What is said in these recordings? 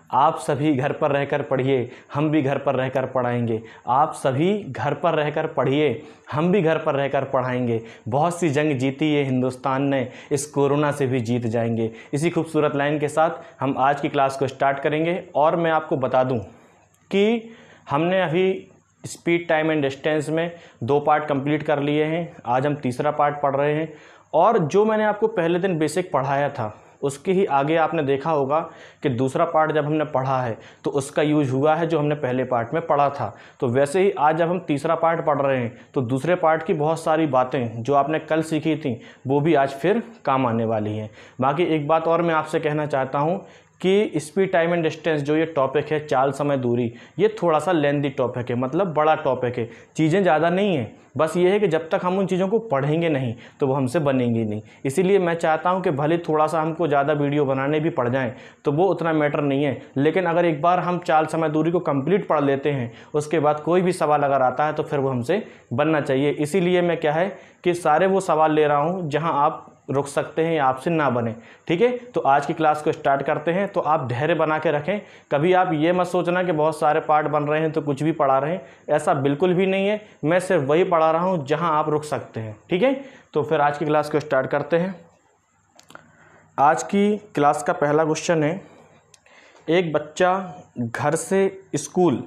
आप सभी घर पर रहकर पढ़िए, हम भी घर पर रहकर पढ़ाएंगे। आप सभी घर पर रहकर पढ़िए, हम भी घर पर रहकर पढ़ाएंगे। बहुत सी जंग जीती ये हिंदुस्तान ने, इस कोरोना से भी जीत जाएंगे। इसी खूबसूरत लाइन के साथ हम आज की क्लास को स्टार्ट करेंगे। और मैं आपको बता दूं कि हमने अभी स्पीड, टाइम एंड डिस्टेंस में 2 पार्ट कंप्लीट कर लिए हैं। आज हम तीसरा पार्ट पढ़ रहे हैं। और जो मैंने आपको पहले दिन बेसिक पढ़ाया था उसके ही आगे आपने देखा होगा कि दूसरा पार्ट जब हमने पढ़ा है तो उसका यूज हुआ है जो हमने पहले पार्ट में पढ़ा था। तो वैसे ही आज जब हम तीसरा पार्ट पढ़ रहे हैं तो दूसरे पार्ट की बहुत सारी बातें जो आपने कल सीखी थी वो भी आज फिर काम आने वाली हैं। बाकी एक बात और मैं आपसे कहना चाहता हूँ कि स्पीड, टाइम एंड डिस्टेंस जो ये टॉपिक है, चाल, समय, दूरी, ये थोड़ा सा लेंदी टॉपिक है, मतलब बड़ा टॉपिक है। चीज़ें ज़्यादा नहीं हैं, बस ये है कि जब तक हम उन चीज़ों को पढ़ेंगे नहीं तो वो हमसे बनेंगी नहीं। इसीलिए मैं चाहता हूँ कि भले थोड़ा सा हमको ज़्यादा वीडियो बनाने भी पड़ जाएं तो वो उतना मैटर नहीं है, लेकिन अगर एक बार हम चाल, समय, दूरी को कंप्लीट पढ़ लेते हैं उसके बाद कोई भी सवाल अगर आता है तो फिर वो हमसे बनना चाहिए। इसीलिए मैं क्या है कि सारे वो सवाल ले रहा हूँ जहाँ आप रुक सकते हैं या आपसे ना बने। ठीक है, तो आज की क्लास को स्टार्ट करते हैं। तो आप धैर्य बना के रखें। कभी आप ये मत सोचना कि बहुत सारे पार्ट बन रहे हैं तो कुछ भी पढ़ा रहे हैं, ऐसा बिल्कुल भी नहीं है। मैं सिर्फ वही पढ़ा रहा हूँ जहां आप रुक सकते हैं। ठीक है, तो फिर आज की क्लास को स्टार्ट करते हैं। आज की क्लास का पहला क्वेश्चन है, एक बच्चा घर से स्कूल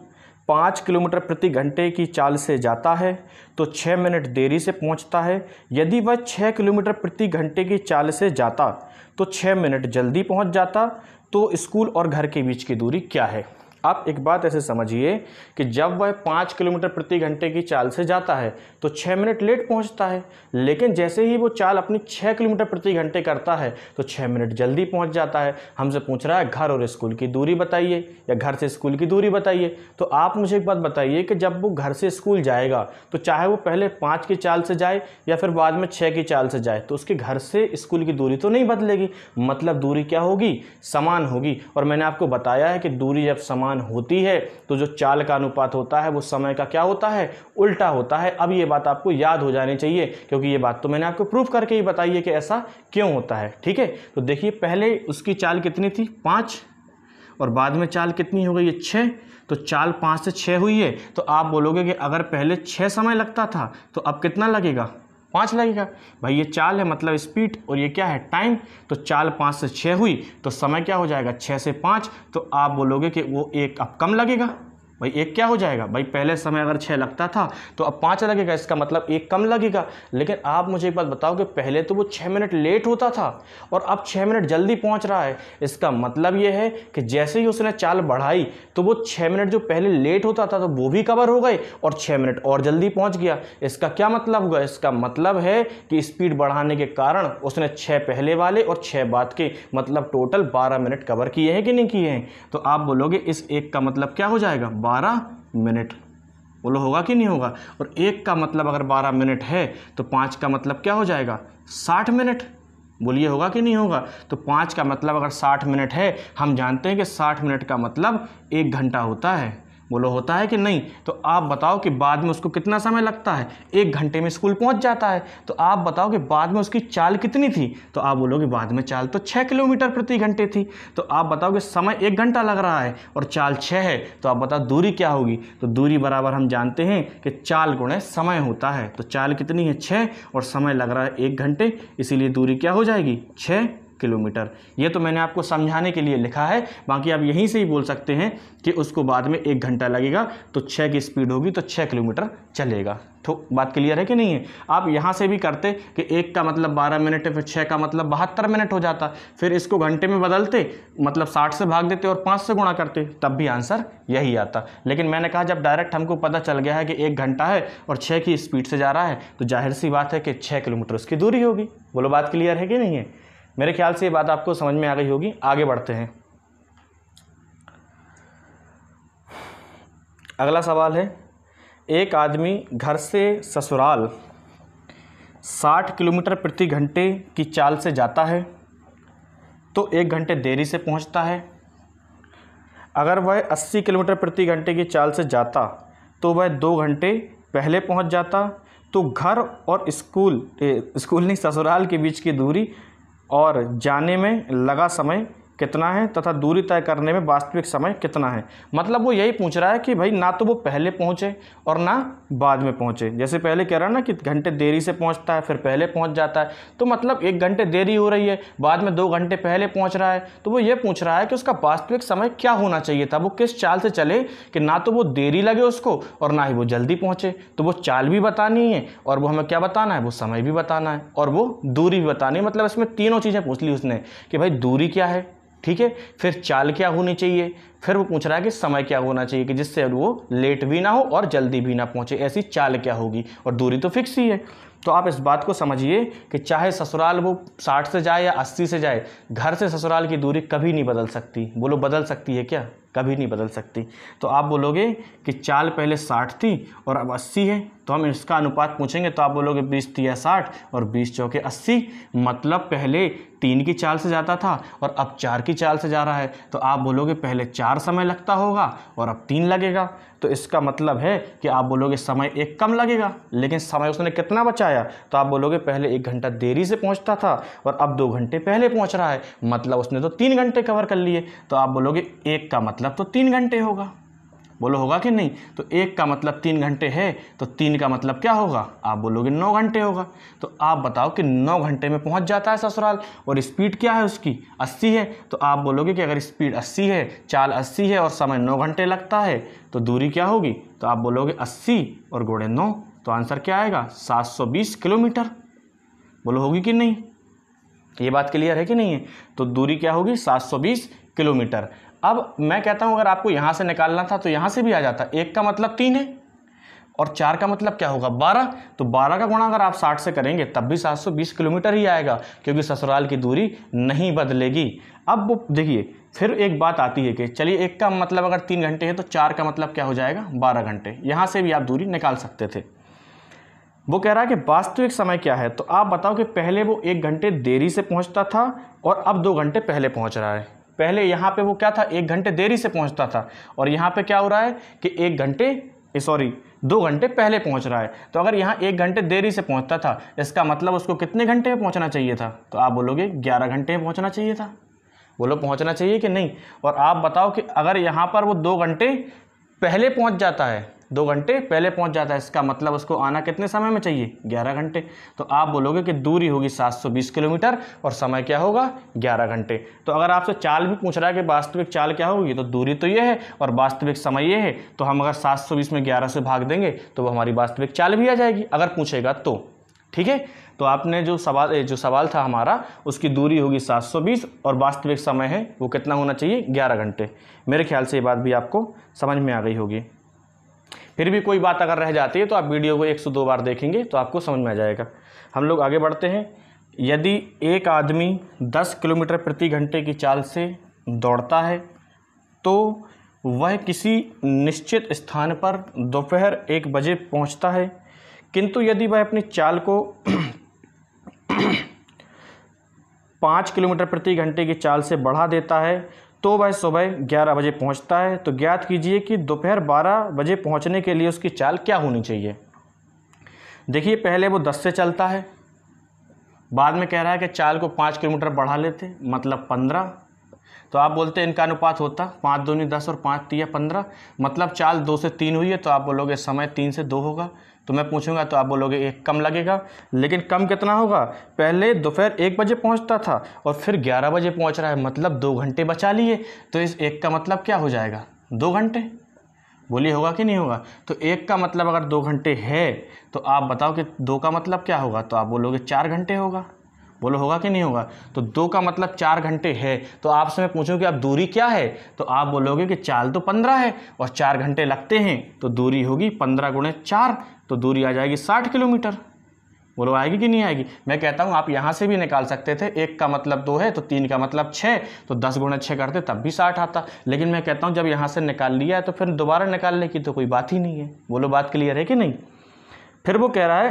5 किलोमीटर प्रति घंटे की चाल से जाता है तो 6 मिनट देरी से पहुंचता है। यदि वह 6 किलोमीटर प्रति घंटे की चाल से जाता तो 6 मिनट जल्दी पहुंच जाता, तो स्कूल और घर के बीच की दूरी क्या है? आप एक बात ऐसे समझिए कि जब वह 5 किलोमीटर प्रति घंटे की चाल से जाता है तो 6 मिनट लेट पहुंचता है, लेकिन जैसे ही वो चाल अपनी 6 किलोमीटर प्रति घंटे करता है तो 6 मिनट जल्दी पहुंच जाता है। हमसे पूछ रहा है घर और स्कूल की दूरी बताइए या घर से स्कूल की दूरी बताइए। तो आप मुझे एक बात बताइए कि जब वो घर से स्कूल जाएगा तो चाहे वो पहले 5 की चाल से जाए या फिर बाद में 6 की चाल से जाए तो उसके घर से स्कूल की दूरी तो नहीं बदलेगी, मतलब दूरी क्या होगी? समान होगी। और मैंने आपको बताया है कि दूरी जब समान होती है तो जो चाल का अनुपात होता है वो समय का क्या होता है? उल्टा होता है। अब ये बात आपको याद हो जानी चाहिए क्योंकि ये बात तो मैंने आपको प्रूफ करके ही बताई है कि ऐसा क्यों होता है। ठीक है, तो देखिए पहले उसकी चाल कितनी थी? 5, और बाद में चाल कितनी हो गई है? 6। तो चाल 5 से 6 हुई है। तो आप बोलोगे कि अगर पहले 6 समय लगता था तो अब कितना लगेगा? 5 लगेगा। भाई ये चाल है मतलब स्पीड, और ये क्या है? टाइम। तो चाल 5 से 6 हुई तो समय क्या हो जाएगा? 6 से 5। तो आप बोलोगे कि वो 1 अब कम लगेगा। भाई 1 क्या हो जाएगा? भाई पहले समय अगर 6 लगता था तो अब 5 लगेगा, इसका मतलब 1 कम लगेगा। लेकिन आप मुझे एक बात बताओ कि पहले तो वो 6 मिनट लेट होता था और अब 6 मिनट जल्दी पहुंच रहा है। इसका मतलब ये है कि जैसे ही उसने चाल बढ़ाई तो वो 6 मिनट जो पहले लेट होता था तो वो भी कवर हो गए और 6 मिनट और जल्दी पहुंच गया। इसका क्या मतलब हुआ? इसका मतलब है कि स्पीड बढ़ाने के कारण उसने 6 पहले वाले और 6 बाद के, मतलब टोटल 12 मिनट कवर किए हैं कि नहीं किए हैं? तो आप बोलोगे इस 1 का मतलब क्या हो जाएगा? 12 मिनट। बोलो होगा कि नहीं होगा? और 1 का मतलब अगर 12 मिनट है तो 5 का मतलब क्या हो जाएगा? 60 मिनट। बोलिए होगा कि नहीं होगा? तो 5 का मतलब अगर 60 मिनट है, हम जानते हैं कि 60 मिनट का मतलब 1 घंटा होता है। बोलो होता है कि नहीं? तो आप बताओ कि बाद में उसको कितना समय लगता है? 1 घंटे में स्कूल पहुंच जाता है। तो आप बताओ कि बाद में उसकी चाल कितनी थी? तो आप बोलोगे बाद में चाल तो 6 किलोमीटर प्रति घंटे थी। तो आप बताओ कि समय 1 घंटा लग रहा है और चाल 6 है, तो आप बताओ दूरी क्या होगी? तो दूरी बराबर हम जानते हैं कि चाल गुणे समय होता है। तो चाल कितनी है? 6, और समय लग रहा है 1 घंटे, इसीलिए दूरी क्या हो जाएगी? 6 किलोमीटर। ये तो मैंने आपको समझाने के लिए लिखा है, बाकी आप यहीं से ही बोल सकते हैं कि उसको बाद में 1 घंटा लगेगा तो 6 की स्पीड होगी तो 6 किलोमीटर चलेगा। तो बात क्लियर है कि नहीं है? आप यहाँ से भी करते कि 1 का मतलब 12 मिनट है, फिर 6 का मतलब 72 मिनट हो जाता, फिर इसको घंटे में बदलते, मतलब 60 से भाग देते और 5 से गुणा करते, तब भी आंसर यही आता। लेकिन मैंने कहा जब डायरेक्ट हमको पता चल गया है कि 1 घंटा है और 6 की स्पीड से जा रहा है तो जाहिर सी बात है कि 6 किलोमीटर उसकी दूरी होगी। बोलो बात क्लियर है कि नहीं है? मेरे ख्याल से ये बात आपको समझ में आ गई होगी। आगे बढ़ते हैं। अगला सवाल है, एक आदमी घर से ससुराल 60 किलोमीटर प्रति घंटे की चाल से जाता है तो 1 घंटे देरी से पहुंचता है। अगर वह 80 किलोमीटर प्रति घंटे की चाल से जाता तो वह 2 घंटे पहले पहुंच जाता। तो घर और स्कूल नहीं, ससुराल के बीच की दूरी और जाने में लगा समय कितना है तथा दूरी तय करने में वास्तविक समय कितना है। मतलब वो यही पूछ रहा है कि भाई ना तो वो पहले पहुँचे और ना बाद में पहुँचे। जैसे पहले कह रहा है ना कि घंटे देरी से पहुँचता है, फिर पहले पहुँच जाता है, तो मतलब 1 घंटे देरी हो रही है, बाद में 2 घंटे पहले पहुँच रहा है। तो वो ये पूछ रहा है कि उसका वास्तविक समय क्या होना चाहिए था, वो किस चाल से चले कि ना तो वो देरी लगे उसको और ना ही वो जल्दी पहुँचे। तो वो चाल भी बतानी है और वो हमें क्या बताना है, वो समय भी बताना है और वो दूरी भी बतानी है। मतलब इसमें तीनों चीज़ें पूछ ली उसने कि भाई दूरी क्या है, ठीक है, फिर चाल क्या होनी चाहिए, फिर वो पूछ रहा है कि समय क्या होना चाहिए कि जिससे वो लेट भी ना हो और जल्दी भी ना पहुंचे, ऐसी चाल क्या होगी, और दूरी तो फिक्स ही है। तो आप इस बात को समझिए कि चाहे ससुराल वो 60 से जाए या 80 से जाए, घर से ससुराल की दूरी कभी नहीं बदल सकती। बोलो बदल सकती है क्या? कभी नहीं बदल सकती। तो आप बोलोगे कि चाल पहले 60 थी और अब 80 है, तो हम इसका अनुपात पूछेंगे तो आप बोलोगे 20 तिया 60 और 20 चौके 80। मतलब पहले 3 की चाल से जाता था और अब 4 की चाल से जा रहा है। तो आप बोलोगे पहले 4 समय लगता होगा और अब 3 लगेगा। तो इसका मतलब है कि आप बोलोगे समय 1 कम लगेगा, लेकिन समय उसने कितना बचाया? तो आप बोलोगे पहले 1 घंटा देरी से पहुंचता था और अब 2 घंटे पहले पहुंच रहा है, मतलब उसने तो 3 घंटे कवर कर लिए। तो आप बोलोगे 1 का मतलब तो 3 घंटे होगा। बोलो होगा कि नहीं? तो 1 का मतलब 3 घंटे है, तो 3 का मतलब क्या होगा? आप बोलोगे 9 घंटे होगा। तो आप बताओ कि 9 घंटे में पहुंच जाता है ससुराल और स्पीड क्या है उसकी? 80 है। तो आप बोलोगे कि अगर स्पीड 80 है, चाल 80 है और समय 9 घंटे लगता है, तो दूरी क्या होगी? तो आप बोलोगे 80 और गुणे 9, तो आंसर क्या आएगा? 720 किलोमीटर। बोलो होगी कि नहीं? ये बात क्लियर है कि नहीं है? तो दूरी क्या होगी? 720 किलोमीटर। अब मैं कहता हूं अगर आपको यहां से निकालना था तो यहां से भी आ जाता। 1 का मतलब 3 है और 4 का मतलब क्या होगा? 12। तो 12 का गुणा अगर आप 60 से करेंगे तब भी 720 किलोमीटर ही आएगा, क्योंकि ससुराल की दूरी नहीं बदलेगी। अब वो देखिए फिर एक बात आती है कि चलिए 1 का मतलब अगर 3 घंटे है तो 4 का मतलब क्या हो जाएगा? 12 घंटे। यहां से भी आप दूरी निकाल सकते थे। वो कह रहा है कि वास्तविक समय क्या है। तो आप बताओ कि पहले वो 1 घंटे देरी से पहुंचता था और अब 2 घंटे पहले पहुंच रहा है। पहले यहाँ पे वो क्या था? 1 घंटे देरी से पहुंचता था और यहाँ पे क्या हो रहा है कि 2 घंटे पहले पहुंच रहा है। तो अगर यहाँ 1 घंटे देरी से पहुंचता था, इसका मतलब उसको कितने घंटे में पहुंचना चाहिए था? तो आप बोलोगे 11 घंटे में पहुंचना चाहिए था। बोलो पहुंचना चाहिए कि नहीं? और आप बताओ कि अगर यहाँ पर वो 2 घंटे पहले पहुंच जाता है, 2 घंटे पहले पहुंच जाता है, इसका मतलब उसको आना कितने समय में चाहिए? 11 घंटे। तो आप बोलोगे कि दूरी होगी 720 किलोमीटर और समय क्या होगा? 11 घंटे। तो अगर आपसे चाल भी पूछ रहा है कि वास्तविक चाल क्या होगी, तो दूरी तो ये है और वास्तविक समय ये है, तो हम अगर 720 में 11 से भाग देंगे तो वो हमारी वास्तविक चाल भी आ जाएगी, अगर पूछेगा तो। ठीक है, तो आपने जो सवाल था हमारा, उसकी दूरी होगी 720 और वास्तविक समय है वो कितना होना चाहिए? 11 घंटे। मेरे ख्याल से ये बात भी आपको समझ में आ गई होगी। फिर भी कोई बात अगर रह जाती है तो आप वीडियो को 1 से 2 बार देखेंगे तो आपको समझ में आ जाएगा। हम लोग आगे बढ़ते हैं। यदि एक आदमी 10 किलोमीटर प्रति घंटे की चाल से दौड़ता है तो वह किसी निश्चित स्थान पर दोपहर 1 बजे पहुंचता है, किंतु यदि वह अपनी चाल को 5 किलोमीटर प्रति घंटे की चाल से बढ़ा देता है तो वह सुबह 11 बजे पहुंचता है। तो ज्ञात कीजिए कि दोपहर 12 बजे पहुंचने के लिए उसकी चाल क्या होनी चाहिए। देखिए पहले वो 10 से चलता है, बाद में कह रहा है कि चाल को 5 किलोमीटर बढ़ा लेते, मतलब 15। तो आप बोलते इनका अनुपात होता 5 दूनी 10 और 5 तिया 15, मतलब चाल 2 से 3 हुई है, तो आप बोलोगे समय 3 से 2 होगा। तो मैं पूछूंगा तो आप बोलोगे 1 कम लगेगा, लेकिन कम कितना होगा? पहले दोपहर 1 बजे पहुंचता था और फिर 11 बजे पहुंच रहा है, मतलब 2 घंटे बचा लिए। तो इस 1 का मतलब क्या हो जाएगा? 2 घंटे। बोलिए होगा कि नहीं होगा? तो 1 का मतलब अगर 2 घंटे है तो आप बताओ कि 2 का मतलब क्या होगा? तो आप बोलोगे 4 घंटे होगा। बोलो होगा कि नहीं होगा? तो 2 का मतलब 4 घंटे है। तो आपसे मैं पूछूं कि अब दूरी क्या है, तो आप बोलोगे कि चाल तो 15 है और 4 घंटे लगते हैं, तो दूरी होगी 15 गुणे 4, तो दूरी आ जाएगी 60 किलोमीटर। बोलो आएगी कि नहीं आएगी? मैं कहता हूं आप यहां से भी निकाल सकते थे। 1 का मतलब 2 है तो 3 का मतलब 6, तो 10 गुणे 6 करते तब भी 60 आता। लेकिन मैं कहता हूं जब यहां से निकाल लिया है तो फिर दोबारा निकालने की तो कोई बात ही नहीं है। बोलो बात क्लियर है कि नहीं? फिर वो कह रहा है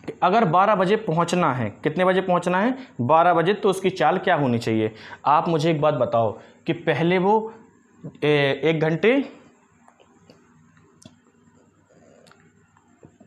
कि अगर 12 बजे पहुंचना है, कितने बजे पहुंचना है? 12 बजे, तो उसकी चाल क्या होनी चाहिए? आप मुझे एक बात बताओ कि पहले वो 1 घंटे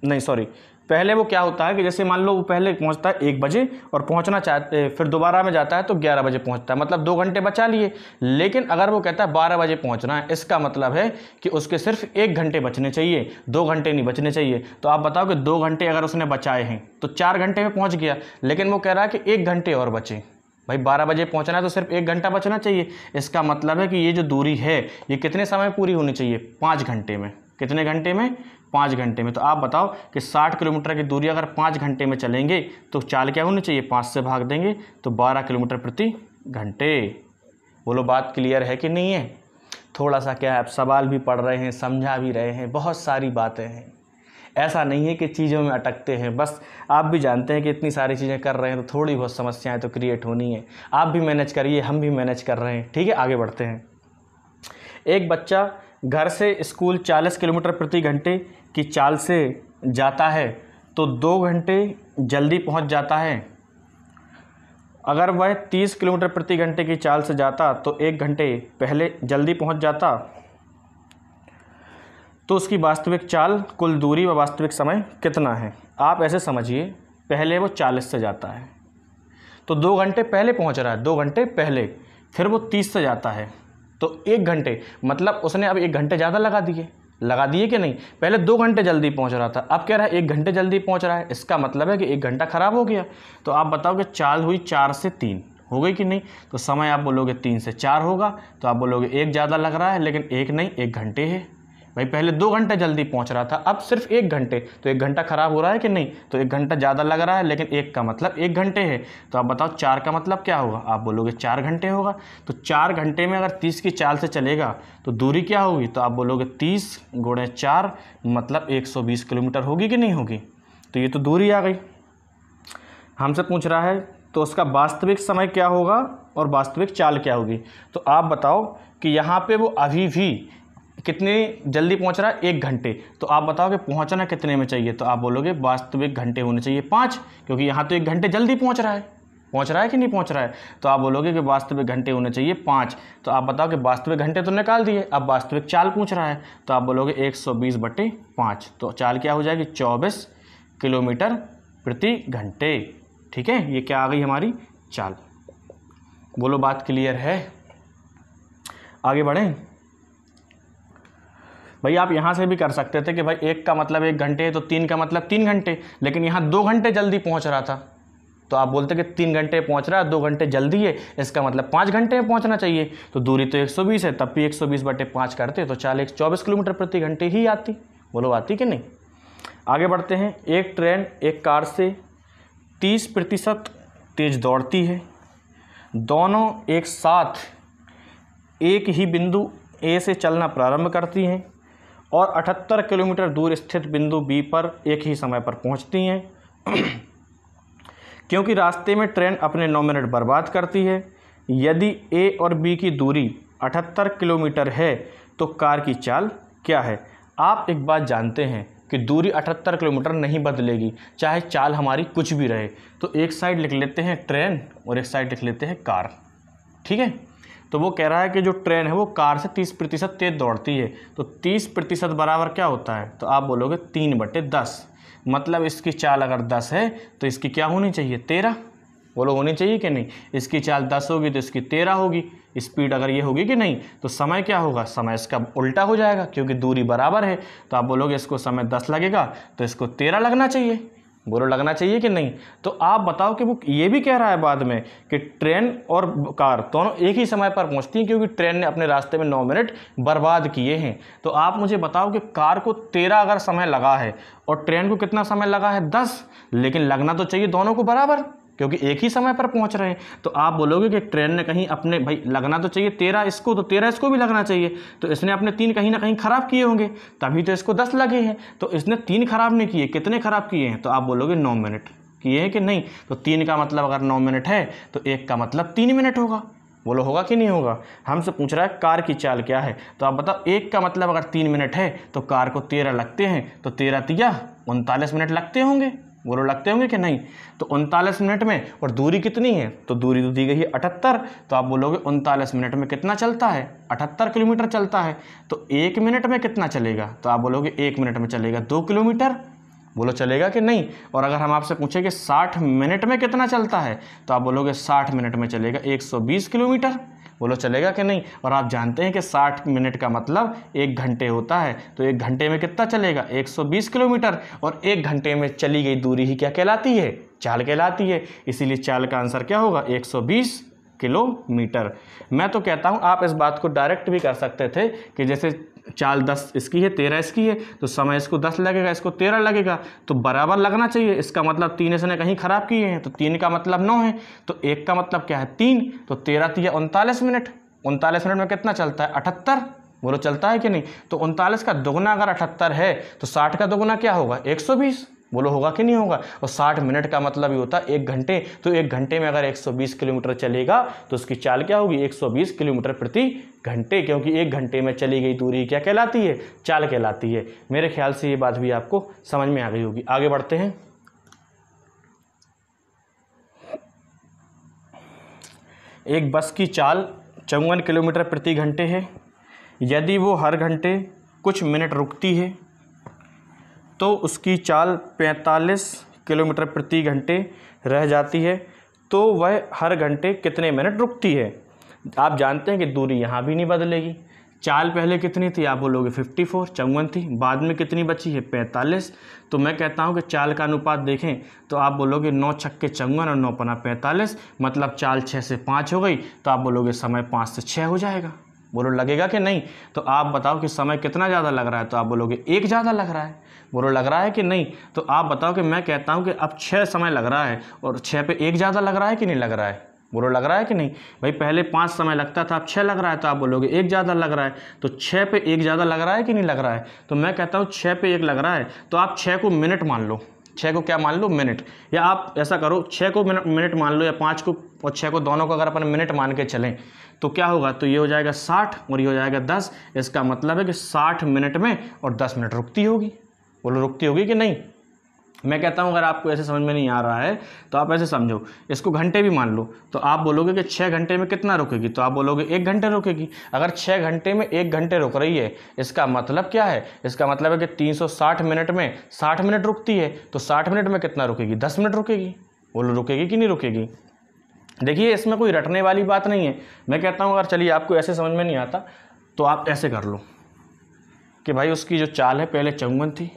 नहीं, सॉरी, पहले वो क्या होता है कि जैसे मान लो वो पहले पहुंचता है 1 बजे और पहुंचना चाहते, फिर दोबारा में जाता है तो 11 बजे पहुंचता है, मतलब 2 घंटे बचा लिए। लेकिन अगर वो कहता है 12 बजे पहुंचना है, इसका मतलब है कि उसके सिर्फ 1 घंटे बचने चाहिए, 2 घंटे नहीं बचने चाहिए। तो आप बताओ कि 2 घंटे अगर उसने बचाए हैं तो 4 घंटे में पहुँच गया, लेकिन वो कह रहा है कि 1 घंटे और बचे। भाई 12 बजे पहुंचना है तो सिर्फ 1 घंटा बचना चाहिए। इसका मतलब है कि ये जो दूरी है ये कितने समय पूरी होनी चाहिए? 5 घंटे में। कितने घंटे में? 5 घंटे में। तो आप बताओ कि 60 किलोमीटर की दूरी अगर 5 घंटे में चलेंगे तो चाल क्या होनी चाहिए? 5 से भाग देंगे तो 12 किलोमीटर प्रति घंटे। बोलो बात क्लियर है कि नहीं है? थोड़ा सा क्या है, आप सवाल भी पढ़ रहे हैं, समझा भी रहे हैं, बहुत सारी बातें हैं। ऐसा नहीं है कि चीज़ों में अटकते हैं, बस आप भी जानते हैं कि इतनी सारी चीज़ें कर रहे हैं तो थोड़ी बहुत समस्याएं तो क्रिएट होनी है। आप भी मैनेज करिए, हम भी मैनेज कर रहे हैं। ठीक है, आगे बढ़ते हैं। एक बच्चा घर से स्कूल 40 किलोमीटर प्रति घंटे की चाल से जाता है तो 2 घंटे जल्दी पहुंच जाता है। अगर वह 30 किलोमीटर प्रति घंटे की चाल से जाता तो 1 घंटे पहले जल्दी पहुंच जाता। तो उसकी वास्तविक चाल, कुल दूरी व वास्तविक समय कितना है? आप ऐसे समझिए, पहले वो 40 से जाता है तो 2 घंटे पहले पहुंच रहा है, 2 घंटे पहले। फिर वो 30 से जाता है तो 1 घंटे, मतलब उसने अब 1 घंटे ज़्यादा लगा दिए कि नहीं? पहले 2 घंटे जल्दी पहुंच रहा था, अब कह रहा है 1 घंटे जल्दी पहुंच रहा है। इसका मतलब है कि 1 घंटा खराब हो गया। तो आप बताओ कि चाल हुई 4 से 3, हो गई कि नहीं? तो समय आप बोलोगे 3 से 4 होगा, तो आप बोलोगे 1 ज़्यादा लग रहा है, लेकिन 1 नहीं, 1 घंटे है। भाई पहले 2 घंटे जल्दी पहुंच रहा था, अब सिर्फ 1 घंटे, तो 1 घंटा खराब हो रहा है कि नहीं? तो 1 घंटा ज़्यादा लग रहा है, लेकिन 1 का मतलब 1 घंटे है। तो आप बताओ 4 का मतलब क्या होगा? आप बोलोगे 4 घंटे होगा। तो 4 घंटे में अगर 30 की चाल से चलेगा तो दूरी क्या होगी? तो आप बोलोगे 30 गुणे 4 मतलब 120 किलोमीटर होगी कि नहीं होगी? तो ये तो दूरी आ गई। हमसे पूछ रहा है तो उसका वास्तविक समय क्या होगा और वास्तविक चाल क्या होगी? तो आप बताओ कि यहाँ पे वो अभी भी कितने जल्दी पहुंच रहा है? 1 घंटे। तो आप बताओ कि पहुंचना कितने में चाहिए? तो आप बोलोगे वास्तविक घंटे होने चाहिए 5, क्योंकि यहाँ तो 1 घंटे जल्दी पहुंच रहा है कि नहीं पहुंच रहा है? तो आप बोलोगे कि वास्तविक घंटे होने चाहिए 5। तो आप बताओ कि वास्तविक घंटे तो निकाल दिए, अब वास्तविक चाल पूछ रहा है। तो आप बोलोगे 120/5। तो चाल क्या हो जाएगी? 24 किलोमीटर प्रति घंटे। ठीक है, ये क्या आ गई हमारी चाल। बोलो बात क्लियर है? आगे बढ़ें। भाई आप यहाँ से भी कर सकते थे कि भाई 1 का मतलब 1 घंटे है तो 3 का मतलब 3 घंटे, लेकिन यहाँ 2 घंटे जल्दी पहुँच रहा था तो आप बोलते कि 3 घंटे पहुँच रहा है, 2 घंटे जल्दी है, इसका मतलब 5 घंटे में पहुँचना चाहिए। तो दूरी तो 120 है, तब भी 120/5 करते तो चाल 24 किलोमीटर प्रति घंटे ही आती। बोलो आती कि नहीं? आगे बढ़ते हैं। एक ट्रेन एक कार से 30% तेज दौड़ती है। दोनों एक साथ एक ही बिंदु ए से चलना प्रारंभ करती हैं और 78 किलोमीटर दूर स्थित बिंदु बी पर एक ही समय पर पहुंचती हैं। क्योंकि रास्ते में ट्रेन अपने 9 मिनट बर्बाद करती है। यदि ए और बी की दूरी 78 किलोमीटर है तो कार की चाल क्या है? आप एक बात जानते हैं कि दूरी 78 किलोमीटर नहीं बदलेगी, चाहे चाल हमारी कुछ भी रहे। तो एक साइड लिख लेते हैं ट्रेन और एक साइड लिख लेते हैं कार। ठीक है, तो वो कह रहा है कि जो ट्रेन है वो कार से 30% तेज दौड़ती है। तो 30% बराबर क्या होता है? तो आप बोलोगे 3/10, मतलब इसकी चाल अगर 10 है तो इसकी क्या होनी चाहिए? 13। बोलो होनी चाहिए कि नहीं? इसकी चाल 10 होगी तो इसकी 13 होगी। स्पीड अगर ये होगी कि नहीं, तो समय क्या होगा? समय इसका उल्टा हो जाएगा, क्योंकि दूरी बराबर है। तो आप बोलोगे इसको समय 10 लगेगा तो इसको 13 लगना चाहिए। बोलो लगना चाहिए कि नहीं? तो आप बताओ कि वो ये भी कह रहा है बाद में कि ट्रेन और कार दोनों एक ही समय पर पहुंचती हैं, क्योंकि ट्रेन ने अपने रास्ते में 9 मिनट बर्बाद किए हैं। तो आप मुझे बताओ कि कार को 13 अगर समय लगा है और ट्रेन को कितना समय लगा है? 10। लेकिन लगना तो चाहिए दोनों को बराबर, क्योंकि एक ही समय पर पहुंच रहे हैं। तो आप बोलोगे कि ट्रेन ने कहीं अपने, भाई लगना तो चाहिए 13 इसको, तो 13 इसको भी लगना चाहिए। तो इसने अपने 3 कहीं ना कहीं ख़राब किए होंगे, तभी तो इसको 10 लगे हैं। तो इसने 3 खराब नहीं किए, कितने ख़राब किए हैं? तो आप बोलोगे 9 मिनट किए हैं कि नहीं? तो 3 का मतलब अगर 9 मिनट है तो 1 का मतलब 3 मिनट होगा। बोलो होगा कि नहीं होगा? हमसे पूछ रहा है कार की चाल क्या है। तो आप बताओ 1 का मतलब अगर 3 मिनट है तो कार को 13 लगते हैं, तो 13 तिया 39 मिनट लगते होंगे। बोलो लगते होंगे कि नहीं? तो 39 मिनट में, और दूरी कितनी है? तो दूरी तो दी गई है 78। तो आप बोलोगे 39 मिनट में कितना चलता है? 78 किलोमीटर चलता है। तो 1 मिनट में कितना चलेगा? तो आप बोलोगे 1 मिनट में चलेगा 2 किलोमीटर। बोलो चलेगा कि नहीं। और अगर हम आपसे पूछें कि 60 मिनट में कितना चलता है तो आप बोलोगे 60 मिनट में चलेगा 120 किलोमीटर। बोलो चलेगा कि नहीं। और आप जानते हैं कि 60 मिनट का मतलब 1 घंटे होता है, तो 1 घंटे में कितना चलेगा 120 किलोमीटर। और 1 घंटे में चली गई दूरी ही क्या कहलाती है, चाल कहलाती है। इसीलिए चाल का आंसर क्या होगा 120 किलोमीटर। मैं तो कहता हूँ आप इस बात को डायरेक्ट भी कर सकते थे कि जैसे चाल 10 इसकी है 13 इसकी है, तो समय इसको 10 लगेगा, इसको 13 लगेगा, तो बराबर लगना चाहिए। इसका मतलब 3 इसने कहीं ख़राब किए हैं, तो 3 का मतलब 9 है, तो 1 का मतलब क्या है 3, तो 13 3 39 मिनट। 39 मिनट में कितना चलता है 78। बोलो चलता है कि नहीं। तो 39 का दोगुना अगर 78 है तो 60 का दोगुना क्या होगा 120। बोलो होगा कि नहीं होगा। और 60 मिनट का मतलब ही होता है 1 घंटे, तो 1 घंटे में अगर 120 किलोमीटर चलेगा तो उसकी चाल क्या होगी 120 किलोमीटर प्रति घंटे, क्योंकि 1 घंटे में चली गई दूरी क्या कहलाती है, चाल कहलाती है। मेरे ख्याल से ये बात भी आपको समझ में आ गई होगी। आगे बढ़ते हैं। एक बस की चाल 54 किलोमीटर प्रति घंटे है। यदि वो हर घंटे कुछ मिनट रुकती है तो उसकी चाल 45 किलोमीटर प्रति घंटे रह जाती है, तो वह हर घंटे कितने मिनट रुकती है। आप जानते हैं कि दूरी यहाँ भी नहीं बदलेगी। चाल पहले कितनी थी, आप बोलोगे 54 54 थी, बाद में कितनी बची है 45। तो मैं कहता हूँ कि चाल का अनुपात देखें तो आप बोलोगे 9 छक्के 54 और 9 पना 45, मतलब चाल 6 से 5 हो गई, तो आप बोलोगे समय 5 से 6 हो जाएगा। बोलो लगेगा कि नहीं। तो आप बताओ कि समय कितना ज़्यादा लग रहा है, तो आप बोलोगे 1 ज़्यादा लग रहा है। बोलो लग रहा है कि नहीं। तो आप बताओ कि मैं कहता हूं कि अब 6 समय लग रहा है और 6 पे 1 ज़्यादा लग रहा है कि नहीं लग रहा है। बोलो लग रहा है कि नहीं। भाई पहले 5 समय लगता था, अब 6 लग रहा है, तो आप बोलोगे 1 ज़्यादा लग रहा है। तो 6 पे 1 ज़्यादा लग रहा है कि नहीं लग रहा है। तो मैं कहता हूँ 6 पे 1 लग रहा है, तो आप 6 को मिनट मान लो। 6 को क्या मान लो मिनट, या आप ऐसा करो 6 को मिनट मान लो, या 5 को और 6 को दोनों को अगर अपन मिनट मान के चलें तो क्या होगा, तो ये हो जाएगा 60 और ये हो जाएगा 10। इसका मतलब है कि 60 मिनट में और 10 मिनट रुकती होगी। बोलो रुकती होगी कि नहीं। मैं कहता हूं अगर आपको ऐसे समझ में नहीं आ रहा है तो आप ऐसे समझो, इसको घंटे भी मान लो, तो आप बोलोगे कि 6 घंटे में कितना रुकेगी, तो आप बोलोगे 1 घंटे रुकेगी। अगर 6 घंटे में 1 घंटे रुक रही है, इसका मतलब क्या है, इसका मतलब है कि 360 मिनट में 60 मिनट रुकती है, तो 60 मिनट में कितना रुकेगी 10 मिनट रुकेगी। बोलो रुकेगी कि नहीं रुकेगी। देखिए इसमें कोई रटने वाली बात नहीं है। मैं कहता हूँ अगर चलिए आपको ऐसे समझ में नहीं आता तो आप ऐसे कर लो कि भाई उसकी जो चाल है पहले 54 थी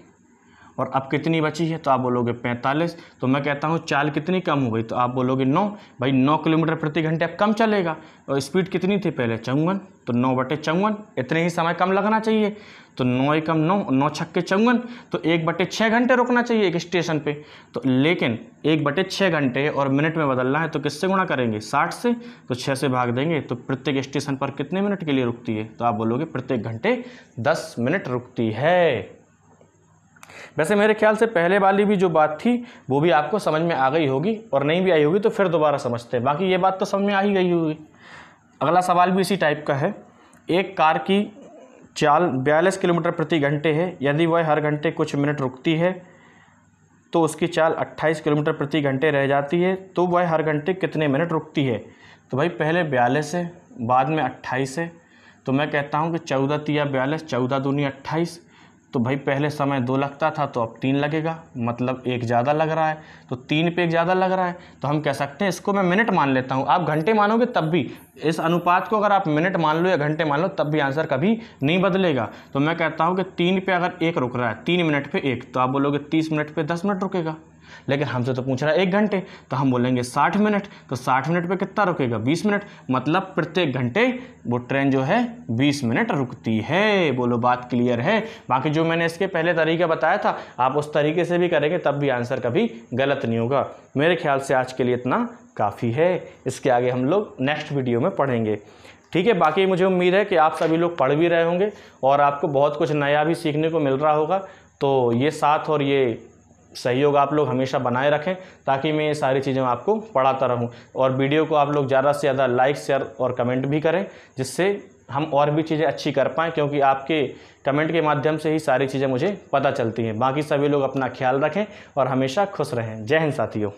और अब कितनी बची है, तो आप बोलोगे 45। तो मैं कहता हूँ चाल कितनी कम हो गई, तो आप बोलोगे 9। भाई 9 किलोमीटर प्रति घंटे अब कम चलेगा, और स्पीड कितनी थी पहले 54, तो 9/54, इतने ही समय कम लगना चाहिए। तो 9 एकम 9, 9 छक्के 54, तो 1/6 घंटे रुकना चाहिए एक स्टेशन पे। तो लेकिन 1/6 घंटे और मिनट में बदलना है तो किससे गुणा करेंगे 60 से, तो 6 से भाग देंगे, तो प्रत्येक स्टेशन पर कितने मिनट के लिए रुकती है, तो आप बोलोगे प्रत्येक घंटे 10 मिनट रुकती है। वैसे मेरे ख्याल से पहले वाली भी जो बात थी वो भी आपको समझ में आ गई होगी, और नहीं भी आई होगी तो फिर दोबारा समझते हैं। बाकी ये बात तो समझ में आ ही गई होगी। अगला सवाल भी इसी टाइप का है। एक कार की चाल 42 किलोमीटर प्रति घंटे है। यदि वह हर घंटे कुछ मिनट रुकती है तो उसकी चाल 28 किलोमीटर प्रति घंटे रह जाती है, तो वह हर घंटे कितने मिनट रुकती है। तो भाई पहले 42 है, बाद में 28 है, तो मैं कहता हूँ कि 14 तिया 42, 14 दूनी 28। तो भाई पहले समय 2 लगता था तो अब 3 लगेगा, मतलब 1 ज़्यादा लग रहा है, तो 3 पे 1 ज़्यादा लग रहा है। तो हम कह सकते हैं इसको मैं मिनट मान लेता हूँ। आप घंटे मानोगे तब भी, इस अनुपात को अगर आप मिनट मान लो या घंटे मान लो तब भी आंसर कभी नहीं बदलेगा। तो मैं कहता हूँ कि 3 पे अगर 1 रुक रहा है, 3 मिनट पे 1, तो आप बोलोगे 30 मिनट पे 10 मिनट रुकेगा। लेकिन हमसे तो पूछ रहा है 1 घंटे, तो हम बोलेंगे 60 मिनट, तो 60 मिनट पे कितना रुकेगा 20 मिनट, मतलब प्रत्येक घंटे वो ट्रेन जो है 20 मिनट रुकती है। बोलो बात क्लियर है। बाकी जो मैंने इसके पहले तरीका बताया था आप उस तरीके से भी करेंगे तब भी आंसर कभी गलत नहीं होगा। मेरे ख्याल से आज के लिए इतना काफ़ी है, इसके आगे हम लोग नेक्स्ट वीडियो में पढ़ेंगे। ठीक है, बाकी मुझे उम्मीद है कि आप सभी लोग पढ़ भी रहे होंगे और आपको बहुत कुछ नया भी सीखने को मिल रहा होगा। तो ये साथ और ये सहयोग आप लोग हमेशा बनाए रखें ताकि मैं ये सारी चीज़ें आपको पढ़ाता रहूं, और वीडियो को आप लोग ज़्यादा से ज़्यादा लाइक शेयर और कमेंट भी करें, जिससे हम और भी चीज़ें अच्छी कर पाएँ, क्योंकि आपके कमेंट के माध्यम से ही सारी चीज़ें मुझे पता चलती हैं। बाकी सभी लोग अपना ख्याल रखें और हमेशा खुश रहें। जय हिंद साथियों।